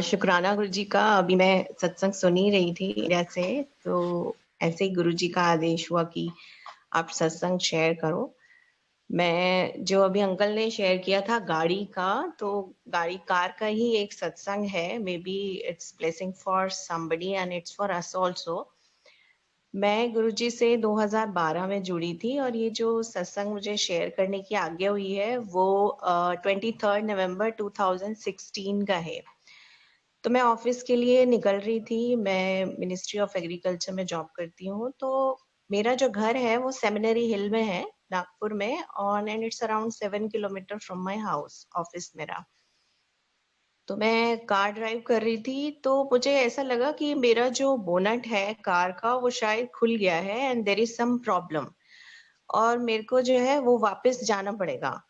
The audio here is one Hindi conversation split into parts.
शुक्राना गुरुजी का। अभी मैं सत्संग सुन ही रही थी इंडिया से, तो ऐसे ही गुरुजी का आदेश हुआ कि आप सत्संग शेयर करो। मैं जो अभी अंकल ने शेयर किया था गाड़ी का, तो गाड़ी कार का ही एक सत्संग है। May be it's blessing for somebody and it's for us also. मैं गुरुजी से 2012 में जुड़ी थी और ये जो सत्संग मुझे शेयर करने की आज्ञा हुई है वो 23 नवंबर 2016 का है। तो मैं ऑफिस के लिए निकल रही थी। मैं मिनिस्ट्री ऑफ एग्रीकल्चर में जॉब करती हूँ। तो मेरा जो घर है वो सेमिनरी हिल में है, नागपुर में, और and it's around 7 kilometre from my house, office मेरा। तो मैं कार ड्राइव कर रही थी, तो मुझे ऐसा लगा कि मेरा जो बोनट है कार का वो शायद खुल गया है and there is some problem, और मेरे को जो है वो वापस जाना पड़ेगा।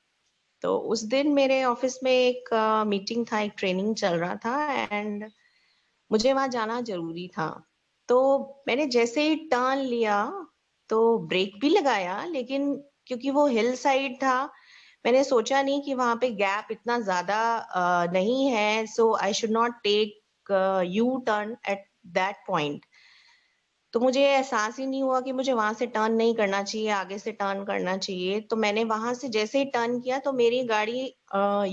तो उस दिन मेरे ऑफिस में एक मीटिंग था, एक ट्रेनिंग चल रहा था एंड मुझे वहां जाना जरूरी था। तो मैंने जैसे ही टर्न लिया तो ब्रेक भी लगाया, लेकिन क्योंकि वो हिल साइड था, मैंने सोचा नहीं कि वहां पे गैप इतना ज्यादा नहीं है, so I should not take U turn at that point. तो मुझे एहसास ही नहीं हुआ कि मुझे वहां से टर्न नहीं करना चाहिए, आगे से टर्न करना चाहिए। तो मैंने वहां से जैसे ही टर्न किया तो मेरी गाड़ी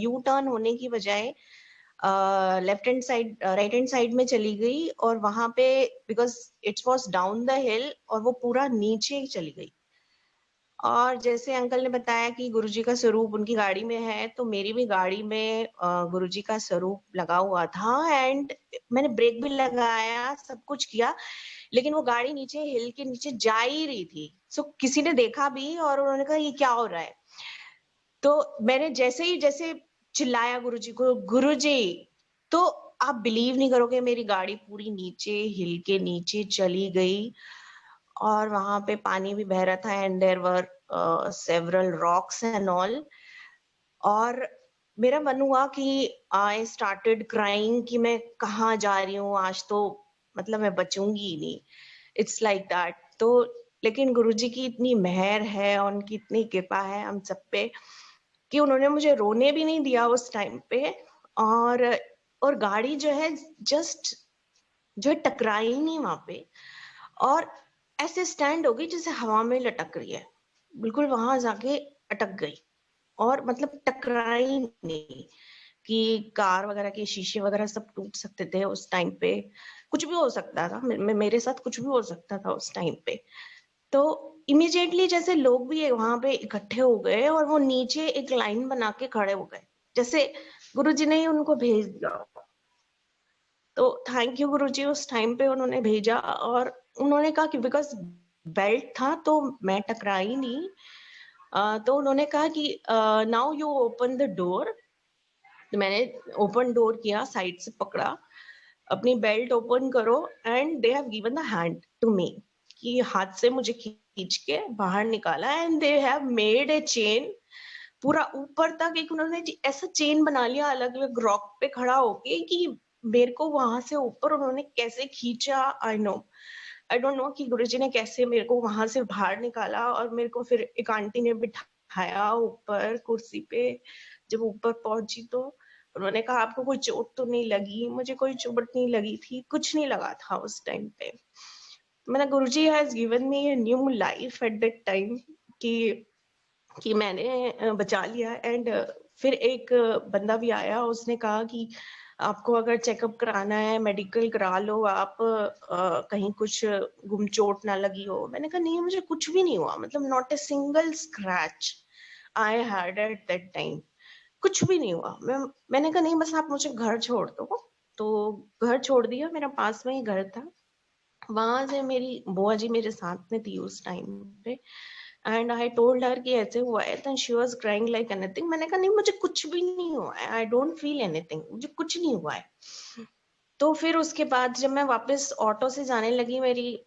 यू टर्न होने की बजाय left hand side, right hand side में चली गई, और वहां पे because it's was down the हिल और वो पूरा नीचे चली गई। और जैसे अंकल ने बताया कि गुरुजी का स्वरूप उनकी गाड़ी में है, तो मेरी भी गाड़ी में गुरुजी का स्वरूप लगा हुआ था एंड मैंने ब्रेक भी लगाया, सब कुछ किया, लेकिन वो गाड़ी नीचे हिल के नीचे जा ही रही थी। सो किसी ने देखा भी और उन्होंने कहा ये क्या हो रहा है। तो मैंने जैसे ही जैसे चिल्लाया गुरुजी को, गुरुजी, तो आप बिलीव नहीं करोगे, मेरी गाड़ी पूरी नीचे हिल के नीचे चली गई और वहां पे पानी भी बह रहा था and there were several rocks and all. और मेरा मन हुआ कि आई स्टार्टेड क्राइंग कि मैं कहाँ जा रही हूँ आज, तो मतलब मैं बचूंगी ही नहीं। It's like that. तो लेकिन गुरुजी की इतनी मेहर है और उनकी इतनी कृपा है हम सब पे कि उन्होंने मुझे रोने भी नहीं दिया उस टाइम पे। और और गाड़ी जो है जस्ट जो है टकराई नहीं वहां पे, और ऐसे स्टैंड हो गई जैसे हवा में लटक रही है, बिल्कुल वहां जाके अटक गई। और मतलब टकराई नहीं कि कार वगैरह के शीशे वगैरह सब टूट सकते थे उस टाइम पे, कुछ भी हो सकता था, मेरे साथ कुछ भी हो सकता था उस टाइम पे। तो इमिजिएटली जैसे लोग भी वहां पे इकट्ठे हो गए और वो नीचे एक लाइन बना के खड़े हो गए, जैसे गुरुजी ने ही उनको भेज दिया। तो थैंक यू गुरुजी, उस टाइम पे उन्होंने भेजा और उन्होंने कहा कि बिकॉज बेल्ट था तो मैं टकराई नहीं। तो उन्होंने कहा कि now you open the door. तो मैंने ओपन डोर किया, साइड से पकड़ा, अपनी बेल्ट ओपन करो, and they have given the hand to me, कि हाथ से मुझे खींच के बाहर निकाला and they have made a chain पूरा ऊपर तक। एक उन्होंने ऐसा चेन बना लिया अलग अलग रॉक पे खड़ा होके कि मेरे को वहां से ऊपर उन्होंने कैसे खींचा, आई डोंट नो कि गुरुजी ने कैसे मेरे को वहां से बाहर निकाला। और मेरे को फिर एक आंटी ने बिठाया ऊपर कुर्सी पे। जब ऊपर पहुंची तो उन्होंने कहा आपको कोई चोट तो नहीं लगी? मुझे कोई चोट नहीं लगी थी, कुछ नहीं लगा था उस टाइम पे। मैंने Guruji has given me a new life at that time कि मैंने बचा लिया। एंड फिर एक बंदा भी आया, उसने कहा कि आपको अगर चेकअप कराना है मेडिकल करा लो आप, कहीं कुछ गुम चोट ना लगी हो। मैंने कहा नहीं, मुझे कुछ भी नहीं हुआ, मतलब not a single scratch I had eight that time, कुछ भी नहीं हुआ। मैंने कहा नहीं, बस आप मुझे घर छोड़ दो। तो घर छोड़ दिया, मेरा पास में ही घर था। वहां से मेरी बुआ जी मेरे साथ में थी उस टाइम पे, एंड आई टोल्ड हर कि ऐसे हुआ है, then she was crying like anything. मैंने कहा नहीं, मुझे कुछ भी नहीं हुआ है, आई डोंट फील एनीथिंग, मुझे कुछ नहीं हुआ है। तो फिर उसके बाद जब मैं वापस ऑटो से जाने लगी, मेरी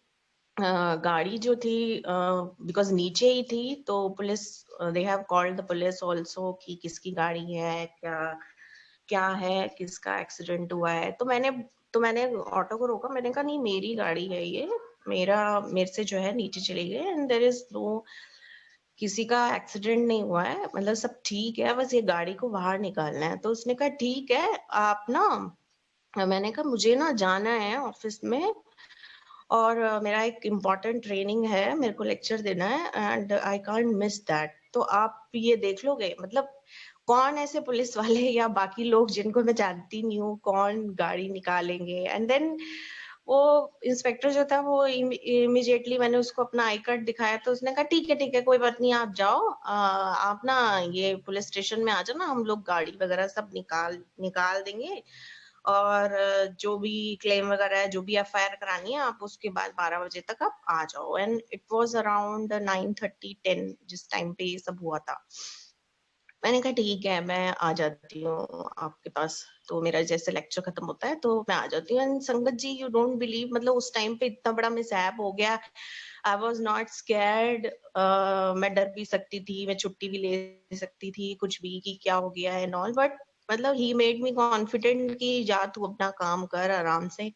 गाड़ी जो थी बिकॉज नीचे ही थी, तो police, they have called the police also कि किसकी गाड़ी है, क्या क्या है, किसका एक्सीडेंट हुआ है। तो मैंने ऑटो को रोका, मैंने कहा नहीं, मेरी गाड़ी है ये, मेरे से जो है नीचे चली गई एंड देयर इज नो किसी का एक्सीडेंट नहीं हुआ है, मतलब सब ठीक है, बस ये गाड़ी को बाहर निकालना है। तो उसने कहा ठीक है, आप ना मैंने कहा मुझे ना जाना है ऑफिस में और मेरा एक इम्पोर्टेंट ट्रेनिंग है, मेरे को लेक्चर देना है and I can't miss that. तो आप ये देख लोगे, मतलब कौन ऐसे पुलिस वाले या बाकी लोग जिनको मैं जानती नहीं हूँ, कौन गाड़ी निकालेंगे। एंड देन वो इंस्पेक्टर जो था वो इमीडिएटली मैंने उसको अपना आई कार्ड दिखाया, तो उसने कहा ठीक है कोई बात नहीं, आप जाओ, आप ना ये पुलिस स्टेशन में आ जाना, हम लोग गाड़ी वगैरह सब निकाल निकाल देंगे और जो भी क्लेम वगैरह है, जो भी एफआईआर करानी है, आप उसके बाद 12 बजे तक आप आ जाओ। एंड इट वाज अराउंड 9:30 10 जिस टाइम पे ये सब हुआ था। मैंने कहा ठीक है, मैं आ जाती हूँ आपके पास। तो मेरा जैसे लेक्चर खत्म होता है तो मैं आ जाती हूँ। एंड संगत जी, यू डोंट बिलीव, मतलब उस टाइम पे इतना बड़ा मिसहैप हो गया। आई वाज नॉट स्कैर्ड। मैं डर भी सकती थी, मैं छुट्टी भी ले सकती थी, कुछ भी कि क्या हो गया है एंड ऑल, बट मतलब ही मेड मी कॉन्फिडेंट कि जा तू अपना काम कर आराम से।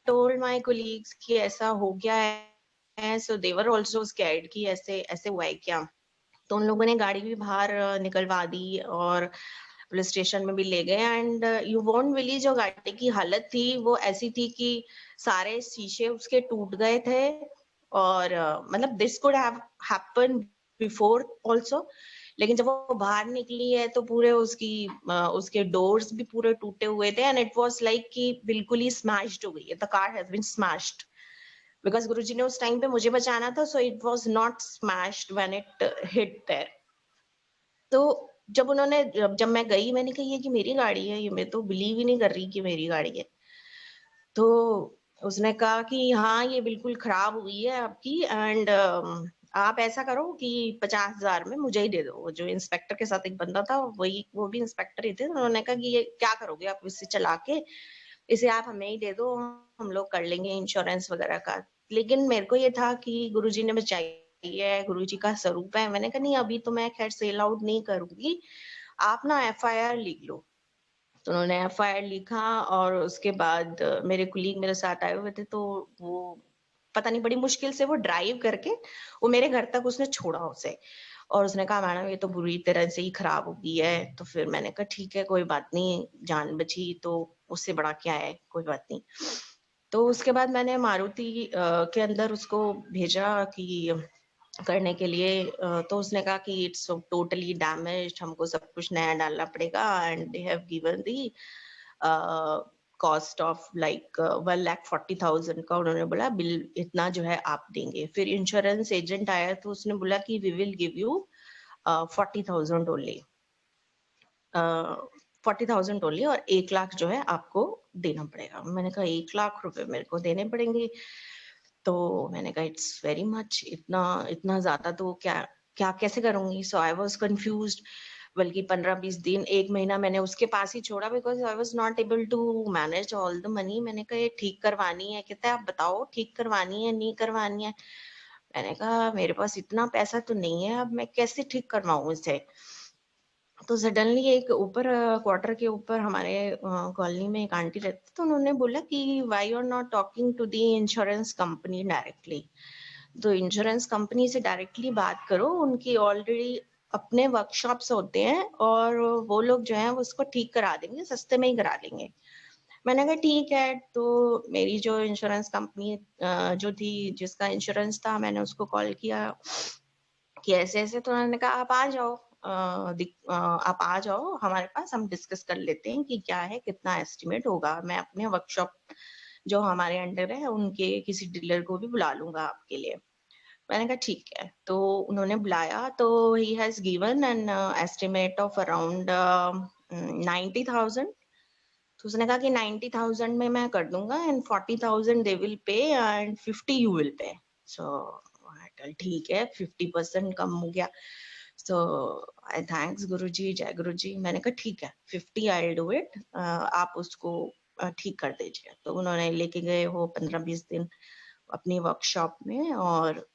टोल्ड माय कोलीग्स कि ऐसा हो गया है, सो दे वर आल्सो स्कैर्ड कि ऐसे ऐसे हुआ है क्या। तो उन लोगों ने गाड़ी भी बाहर निकलवा दी और पुलिस स्टेशन में भी ले गए। एंड यू वोंट बिलीव, जो गाड़ी की हालत थी वो ऐसी थी कि सारे शीशे उसके टूट गए थे। और मतलब this could have happen before also, लेकिन जब वो बाहर निकली है तो पूरे उसके डोर्स भी पूरे टूटे हुए थे। एंड इट वाज लाइक कि बिल्कुल ही स्मैश्ड हो गई है, the car has been smashed. Because Guruji ने उस टाइम पे मुझे बचाना था, so it was not smashed when it hit there. तो जब मैं गई, मैंने कहा ये कि मेरी गाड़ी है, ये मैं तो बिलीव ही नहीं कर रही कि मेरी गाड़ी है। तो उसने कहा कि हाँ, ये बिल्कुल खराब हुई है आपकी एंड आप ऐसा करो कि 50,000 में मुझे ही दे दो। वो जो इंस्पेक्टर के साथ एक बंदा था, वो भी इंस्पेक्टर ही थे। उन्होंने कहा कि ये क्या करोगे आप इसे चला के, इसे आप हमें ही दे दो, हम लोग कर लेंगे इंश्योरेंस वगैरह का। लेकिन मेरे को ये था कि गुरुजी ने बचाई है, गुरुजी का स्वरूप है। मैंने कहा नहीं, अभी तो मैं खैर सेल आउट नहीं करूंगी, आप ना एफआईआर लिख लो। तो उन्होंने एफआईआर लिखा और उसके बाद मेरे कुलीग मेरे साथ आए हुए थे, तो वो पता नहीं बड़ी मुश्किल से वो ड्राइव करके वो मेरे घर तक उसने छोड़ा उसे। और उसने कहा मैडम ये तो बुरी तरह से ही खराब हो गई है। तो फिर मैंने कहा ठीक है कोई बात नहीं, जान बची तो उससे बड़ा क्या है, कोई बात नहीं। तो उसके बाद मैंने मारुति के अंदर उसको भेजा कि करने के लिए। तो उसने कहा कि इट्स टोटली डैमेज्ड, हमको सब कुछ नया डालना पड़ेगा। And they have given the cost of like 1,40,000 का। उन्होंने बोला बिल इतना जो है आप देंगे। फिर इंश्योरेंस एजेंट आया तो उसने बोला कि we will give you 40,000 only, 40,000 only, और 1 लाख जो है आपको देना पड़ेगा। मैंने कहा 1 लाख रुपए मेरे को देने पड़ेंगे। तो मैंने कहा इट्स वेरी मच, इतना इतना ज्यादा तो क्या क्या कैसे करूंगी। सो आई वाज कंफ्यूज्ड। बल्कि 15-20 दिन, 1 महीना मैंने उसके पास ही छोड़ा, because I was not able to manage all the money. मैंने कहा ये ठीक करवानी है, कहते हैं आप बताओ ठीक करवानी है नहीं करवानी है। मैंने कहा मेरे पास इतना पैसा तो नहीं है, अब मैं कैसे ठीक करवाऊं इसे। तो सडनली एक ऊपर क्वार्टर के ऊपर हमारे कॉलोनी में एक आंटी रहती, तो उन्होंने बोला कि why you are not talking to the insurance company directly. तो इंश्योरेंस कंपनी से डायरेक्टली बात करो, उनकी ऑलरेडी अपने वर्कशॉप्स होते हैं और वो लोग जो है वो उसको ठीक करा देंगे, सस्ते में ही करा लेंगे। मैंने कहा ठीक है। तो मेरी जो इंश्योरेंस कंपनी जो थी, जिसका इंश्योरेंस था, मैंने उसको कॉल किया कि ऐसे ऐसे। तो उन्होंने कहा आप आ जाओ, आप आ जाओ हमारे पास, हम डिस्कस कर लेते हैं कि क्या है, कितना एस्टिमेट होगा। मैं अपने वर्कशॉप जो हमारे अंडर है उनके किसी डीलर को भी बुला लूंगा आपके लिए। मैंने कहा ठीक है। तो उन्होंने बुलाया, तो he has given an estimate of around 90,000। तो उसने कहा कि 90,000 में मैं कर दूंगा and 40,000 they will pay and 50 you will pay. So ठीक है, 50% कम हो गया। सो आई थैंक्स गुरुजी, जय गुरुजी। मैंने कहा ठीक है, 50 आई विल डू इट, आप उसको ठीक कर दीजिए। तो उन्होंने लेके गए वो 15-20 दिन अपनी वर्कशॉप में और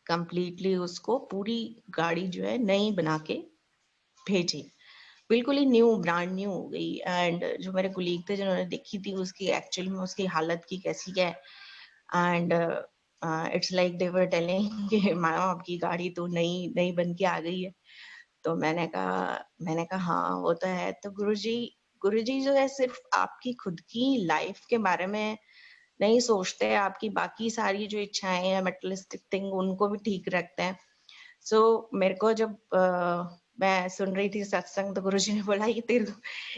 कंप्लीटली उसको पूरी गाड़ी जो है नई बना के भेजी। बिल्कुल ही न्यू, ब्रांड न्यू हो गई। एंड जो मेरे कुलीग थे जिन्होंने देखी थी उसकी एक्चुअल में उसकी हालत की कैसी है, and it's like they were telling कि मैम आपकी गाड़ी तो नई नई बन के आ गई है। तो मैंने कहा हाँ वो तो है। तो गुरुजी जो है सिर्फ आपकी खुद की लाइफ के बारे में नहीं सोचते हैं, आपकी बाकी सारी जो इच्छाएं हैं मेटलिस्टिक थिंग उनको भी ठीक रखते हैं। सो मेरे को जब मैं सुन रही थी सत्संग तो गुरुजी ने बोला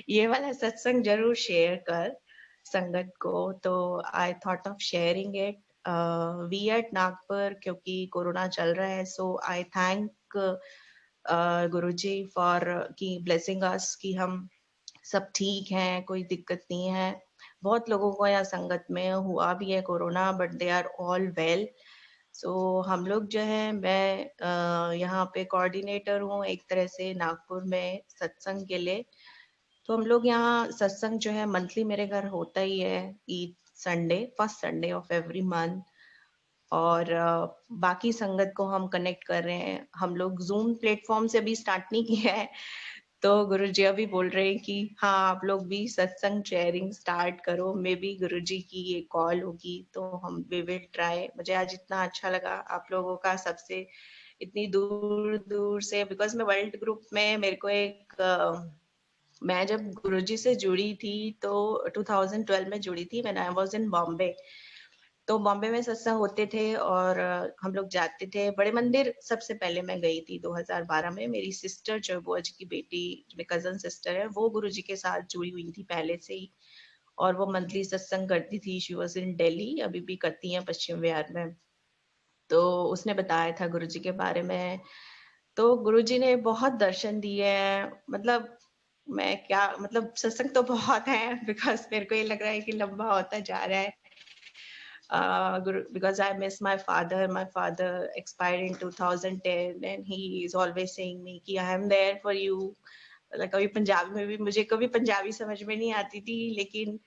ये वाला सत्संग जरूर शेयर कर संगत को। तो I thought of sharing it we at Nagpur, क्योंकि कोरोना चल रहा है। So I thank Guruji for की ब्लेसिंग अस कि हम सब ठीक हैं, कोई दिक्कत नहीं है। बहुत लोगों को यहाँ संगत में हुआ भी है corona, but they are all well. So हम लोग जो है, मैं यहाँ पे कोऑर्डिनेटर हूँ एक तरह से नागपुर में सत्संग के लिए। तो हम लोग यहाँ सत्संग जो है मंथली मेरे घर होता ही है, each Sunday, first Sunday off every month. और बाकी संगत को हम कनेक्ट कर रहे हैं। हम लोग जूम प्लेटफॉर्म से भी स्टार्ट नहीं किया है। तो गुरुजी अभी बोल रहे हैं कि हाँ आप लोग भी सत्संग शेयरिंग स्टार्ट करो। मे बी गुरुजी की ये कॉल होगी तो हम वी विल ट्राई। मुझे आज इतना अच्छा लगा आप लोगों का, सबसे इतनी दूर दूर से, बिकॉज मैं वर्ल्ड ग्रुप में मेरे को एक मैं जब गुरुजी से जुड़ी थी तो 2012 में जुड़ी थी, when I was in Bombay. तो बॉम्बे में सत्संग होते थे और हम लोग जाते थे बड़े मंदिर। सबसे पहले मैं गई थी 2012 में। मेरी सिस्टर जो बुआ जी की बेटी, जो मेरी कजन सिस्टर है, वो गुरुजी के साथ जुड़ी हुई थी पहले से ही, और वो मंथली सत्संग करती थी। शी वाज इन दिल्ली, अभी भी करती हैं पश्चिम विहार में। तो उसने बताया था गुरुजी के बारे में। तो गुरुजी ने बहुत दर्शन दिए हैं। मतलब मैं क्या, मतलब सत्संग तो बहुत है, बिकॉज मेरे को ये लग रहा है कि लंबा होता जा रहा है। Because I miss my father. My father expired in 2010 and he is always saying me कि I am there for you. like कभी पंजाबी में भी, मुझे कभी पंजाबी समझ में नहीं आती थी, लेकिन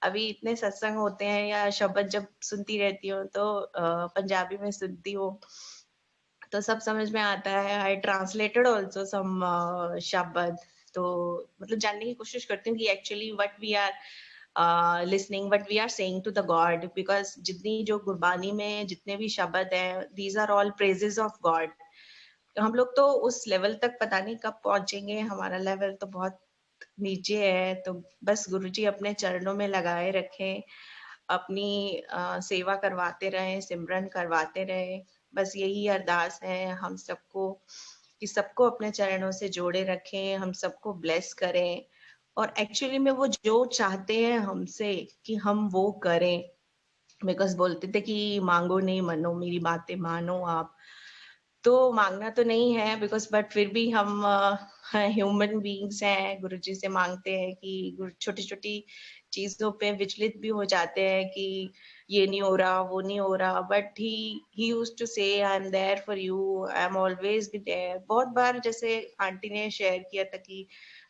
अभी इतने सत्संग होते हैं या शब्द जब सुनती रहती हूँ तो पंजाबी में सुनती हूँ तो सब समझ में आता है। आई ट्रांसलेटेड ऑल्सो सम शब्द। तो मतलब जानने की कोशिश करती हूँ कि actually what we are listening, what we are saying to the God. Because जितनी जो गुरबानी में जितने भी शब्द हैं, these are all praises of God. हम लोग तो उस लेवल तक पता नहीं कब पहुंचेंगे, हमारा लेवल तो बहुत नीचे है। तो बस गुरुजी अपने चरणों में लगाए रखें, अपनी सेवा करवाते रहे, सिमरन करवाते रहे। बस यही अरदास है हम सबको कि सबको अपने चरणों से जोड़े रखें, हम सबको ब्लेस करें। और एक्चुअली में वो जो चाहते हैं हमसे कि हम वो करें। बिकॉज बोलते थे कि मांगो नहीं मनो, मेरी बातें मानो आप। तो मांगना तो नहीं है बिकॉज, बट फिर भी हम ह्यूमन बीइंग्स हैं। गुरुजी से मांगते हैं कि छोटी छोटी चीजों पे विचलित भी हो जाते हैं कि ये नहीं हो रहा, वो नहीं हो रहा, but he used to say I am there for you, I am always be there. बहुत बार जैसे आंटी ने शेयर किया था कि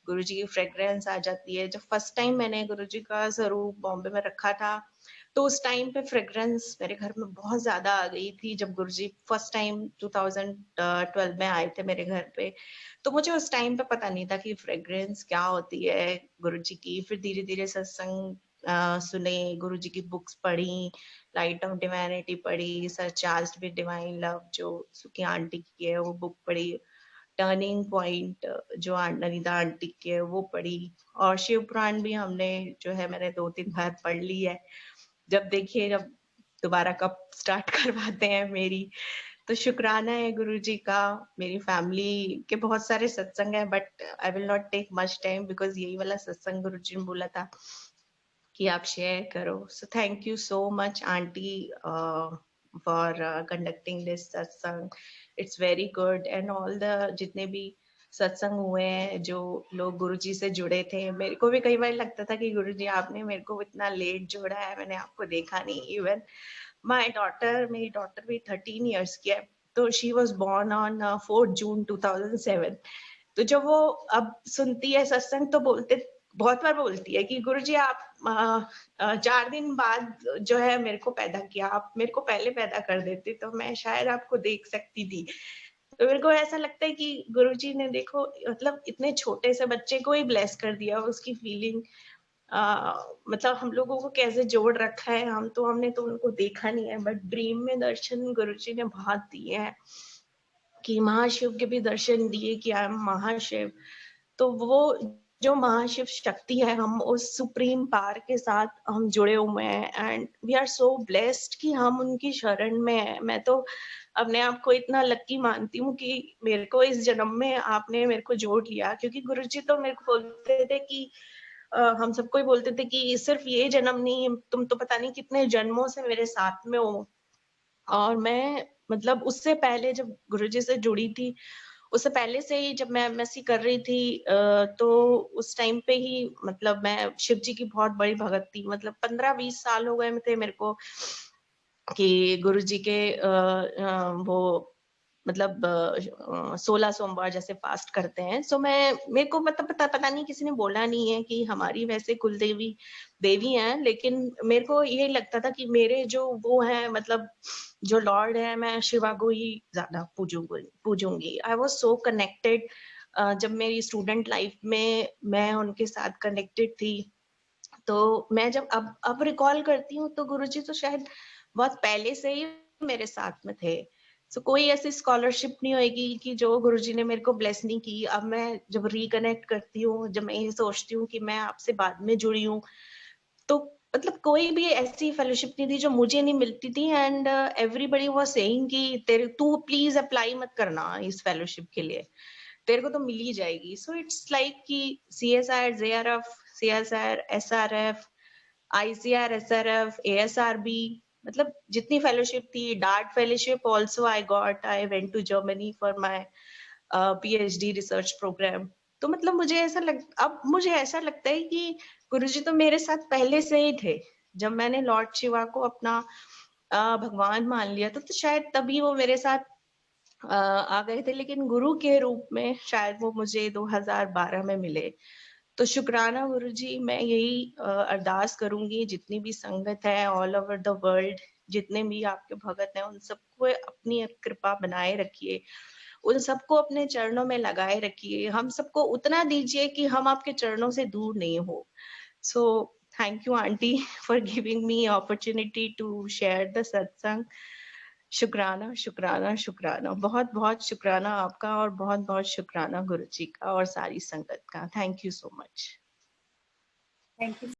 गुरुजी की फ्रेग्रेंस आ जाती है। जब फर्स्ट टाइम मैंने गुरुजी का स्वरूप बॉम्बे में रखा था तो उस टाइम पे फ्रेग्रेंस मेरे घर में बहुत ज्यादा आ गई थी। जब गुरुजी फर्स्ट टाइम 2012 में आए थे मेरे घर पे, तो मुझे उस टाइम पे पता नहीं था कि फ्रेग्रेंस क्या होती है गुरुजी की। फिर धीरे धीरे सत्संग सुने, गुरुजी की बुक्स पढ़ी, लाइट ऑफ डिवाइनिटी पढ़ी, sir Charles with divine love जो सुखी आंटी की है वो बुक पढ़ी, टर्निंग पॉइंट जो नरिदा आंटी की है वो पढ़ी, और शिव पुराण भी हमने जो है मैंने 2-3 बार पढ़ ली है। जब देखिए जब दोबारा कब स्टार्ट करवाते हैं मेरी। तो शुक्राना है गुरुजी का। मेरी फैमिली के बहुत सारे सत्संग है, but I will not take much time because यही वाला सत्संग गुरुजी ने बोला था कि आप शेयर करो। So thank you so much aunty for conducting this satsang. It's very good. And all the जितने भी सत्संग हुए हैं जो लोग गुरुजी से जुड़े थे, मेरे को भी कई बार लगता था कि गुरुजी आपने मेरे को इतना लेट जोड़ा है, मैंने आपको देखा नहीं। इवन माय डॉटर, मेरी डॉटर भी 13 इयर्स की है, तो शी वाज बोर्न ऑन 4 जून 2007। तो जब वो अब सुनती है सत्संग तो बहुत बार बोलती है कि गुरुजी आप 4 दिन बाद जो है मेरे को पैदा किया, आप मेरे को पहले पैदा कर देते तो मैं शायद आपको देख सकती थी। तो मेरे को ऐसा लगता है कि गुरुजी ने देखो मतलब इतने छोटे से बच्चे को ही ब्लेस कर दिया, उसकी फीलिंग मतलब हम लोगों को कैसे जोड़ रखा है, हमने तो उनको देखा नहीं है, बट ड्रीम में दर्शन गुरुजी ने बहुत दिए हैं कि महाशिव के भी दर्शन दिए कि आई एम महाशिव। तो वो जो महाशिव शक्ति है, हम उस सुप्रीम पावर के साथ हम जुड़े हुए हैं and we are so blessed कि हम उनकी शरण में हैं। मैं तो अपने आप को इतना लकी मानती हूँ कि मेरे को इस जन्म में आपने मेरे को जोड़ लिया, क्योंकि गुरुजी तो मेरे को बोलते थे कि हम सबको ही बोलते थे कि सिर्फ ये जन्म नहीं, तुम तो पता नहीं कितने जन्मों से मेरे साथ में हो। और मैं मतलब उससे पहले जब गुरुजी से जुड़ी थी, उससे पहले से ही जब मैं एमएससी कर रही थी तो उस टाइम पे ही मतलब मैं शिव जी की बहुत बड़ी भगत थी। मतलब 15-20 साल हो गए थे मेरे को कि गुरुजी के वो मतलब 16 सोमवार जैसे फास्ट करते हैं। सो मैं मेरे को मतलब पता नहीं, किसी ने बोला नहीं है कि हमारी वैसे कुलदेवी देवी हैं, लेकिन मेरे को ये लगता था कि मेरे जो वो हैं मतलब जो लॉर्ड है, मैं शिवा को ही ज़्यादा पूजूँगी। आई वाज़ सो कनेक्टेड जब मेरी स्टूडेंट लाइफ में मैं उनके साथ कनेक्टेड थी। तो मैं जब अब रिकॉल करती हूँ तो गुरुजी तो शायद बहुत पहले से ही मेरे साथ में थे। सो कोई ऐसी स्कॉलरशिप नहीं होएगी कि जो गुरुजी ने मेरे को ब्लेस नहीं की। अब मैं जब रिकनेक्ट करती हूँ, जब मैं ये सोचती हूँ कि मैं आपसे बाद में जुड़ी हूँ, तो मतलब कोई भी ऐसी फेलोशिप नहीं थी जो मुझे नहीं मिलती थी एंड एवरीबॉडी वाज सेइंग कि तेरे तू प्लीज अप्लाई मत करना इस फेलोशिप के लिए, तेरे को तो मिल ही जाएगी। सो इट्स लाइक कि CSR, JRF, CSR, SRF, ICR, SRF, ASRB, मतलब जितनी फेलोशिप थी, DART fellowship also I got, I went to Germany for my PhD research program. तो मतलब अब मुझे ऐसा लगता है कि गुरुजी तो मेरे साथ पहले से ही थे। जब मैंने लॉर्ड शिवा को अपना भगवान मान लिया तो शायद तभी वो मेरे साथ आ गए थे, लेकिन गुरु के रूप में शायद वो मुझे 2012 में मिले। तो शुक्राना गुरुजी, मैं यही अरदास करूंगी जितनी भी संगत है ऑल ओवर द वर्ल्ड, जितने भी आपके भगत हैं, उन सबको अपनी कृपा बनाए रखिए, उन सबको अपने चरणों में लगाए रखिए, हम सबको उतना दीजिए कि हम आपके चरणों से दूर नहीं हो। So thank you aunty for giving me opportunity to share the satsang. शुक्राना, शुक्राना, शुक्राना, बहुत बहुत शुक्राना आपका, और बहुत बहुत शुक्राना गुरुजी का और सारी संगत का। Thank you so much. Thank you.